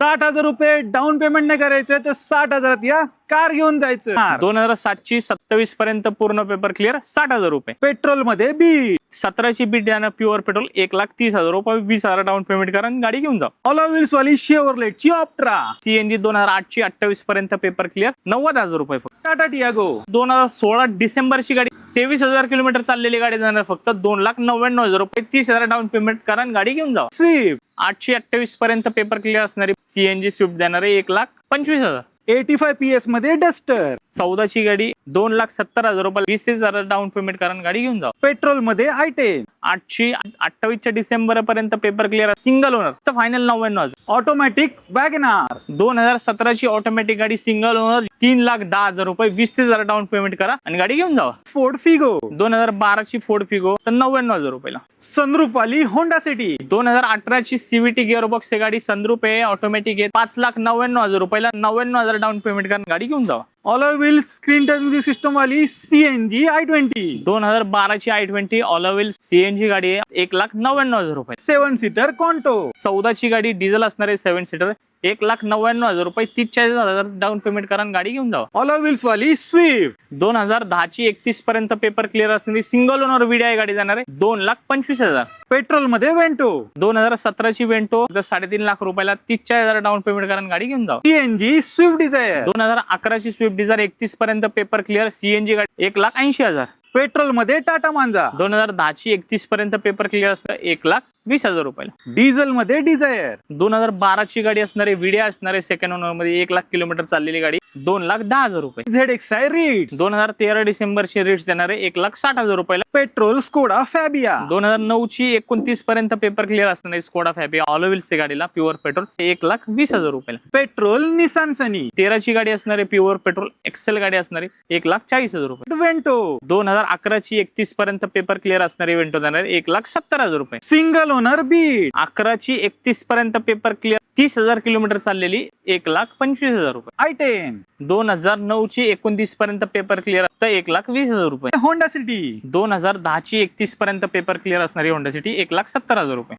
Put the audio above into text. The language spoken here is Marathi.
60,000 रुपये डाऊन पेमेंट नाही करायचं तर 60,000 या कार घेऊन जायचं. 2007ची 27 पर्यंत पूर्ण पेपर क्लिअर 60,000 रुपये. पेट्रोल मध्ये बीट. 17ची बीट द्या प्युअर पेट्रोल 1,30,000 रुपये. 20,000 डाऊन पेमेंट करा आणि गाडी घेऊन जा. ऑलो व्हील्स वाली शेवरलेटची ऑप्ट्रा. सीएनजी 2008ची 28 पर्यंत पेपर क्लिअर 90,000 रुपये. टाटा टियागो. 2016 डिसेंबरची गाडी 23,000 किलोमीटर चाललेली गाडी जाणार फक्त 2,99,000 रुपये. 30,000 डाऊन पेमेंट करा आणि गाडी घेऊन जा. स्विफ्ट. 8ची 28 पर्यंत पेपर क्लिअर असणारी सीएनजी स्विफ्ट देणार आहे 1,25,000. 85 PS मध्ये डस्टर. 14ची गाडी 2,70,000 रुपये. 20,000 डाऊन पेमेंट करा आणि गाडी घेऊन जा. पेट्रोल मध्ये i10. 8ची 28च्या डिसेंबर पर्यंत पेपर क्लिअर सिंगल ओनर तर फायनल 99,000. Automatic WagonR. 2017ची ऑटोमॅटिक गाडी सिंगल ओनर 3,10,000 रुपये. 20,000 डाऊन पेमेंट करा आणि गाडी घेऊन जावा. Ford Figo. 2012ची फोर्ड फिगो तर 99,000 रुपयाला. सनरूफ वाली होंडा सिटी. 2018ची सीव्हीटी गिअरबॉक्स गाडी सनरूफ आहे ऑटोमॅटिक आहे 5,99,000 रुपयाला. 99,000 डाऊन पेमेंट करा गाडी घेऊन जावा. Alloy wheels screen touch music system वाली सीएनजी i20. 2012ची i20 ऑलो व्हील सीएनजी गाडी आहे 1,99,000 रुपये. 7 सीटर कॉन्टो. 14ची गाडी डिझेल असणार आहे 7 सीटर 1,99,000 रुपये. 30,000 डाऊन पेमेंट करा आणि गाडी घेऊन जावा. ऑलो व्हील्स वाली स्विफ्ट. 2010ची 31 पर्यंत पेपर क्लिअर असणारी सिंगल ओनर VDI गाडी जाणार आहे 2,25,000. पेट्रोल मध्ये वेंटो. 2017ची वेंटो 3.5 लाख रुपयाला. 30,000 डाऊन पेमेंट करा आणि गाडी घेऊन जावा. CNG Swift Dzire. 2011ची स्विफ्ट डिझायर 31 पर्यंत पेपर क्लिअर सीएनजी गाडी 1,80,000. पेट्रोल मध्ये टाटा मांजा. 2010ची 31 पर्यंत पेपर क्लिअर असतं 1,20,000 रुपयाला. डिझेल मध्ये डिझायर. 2012ची गाडी असणारे VDI असणारे सेकंड ओनर मध्ये 1 लाख किलोमीटर चाललेली गाडी 2,10,000 रुपये. ZXi Ritz. 2013 डिसेंबरची रेट्स देणारे 1,60,000 रुपयाला. Petrol Skoda फॅबिया. 2009ची 29 पर्यंत पेपर क्लिअर असणारी स्कोडा फॅबिया ऑलो व्हील्स गाडीला प्युअर पेट्रोल 1,20,000 रुपयाला. पेट्रोल निसान सनी. 13ची गाडी असणारी प्युअर पेट्रोल एक्सेल गाडी असणारी 1,40,000 रुपये. वेंटो. 2011ची 31 पर्यंत पेपर क्लिअर असणारी वेंटो देणार 1,70,000 रुपये. Single owner bit. 11ची 31 पर्यंत पेपर क्लिअर 30,000 किलोमीटर चाललेली 1,25,000 रुपये. i10. 2009ची 29 पर्यंत पेपर क्लिअर तर 1,20,000 रुपये. Honda city. 2010ची 31 पर्यंत पेपर क्लिअर असणारी होंडा सिटी 1,70,000 रुपये.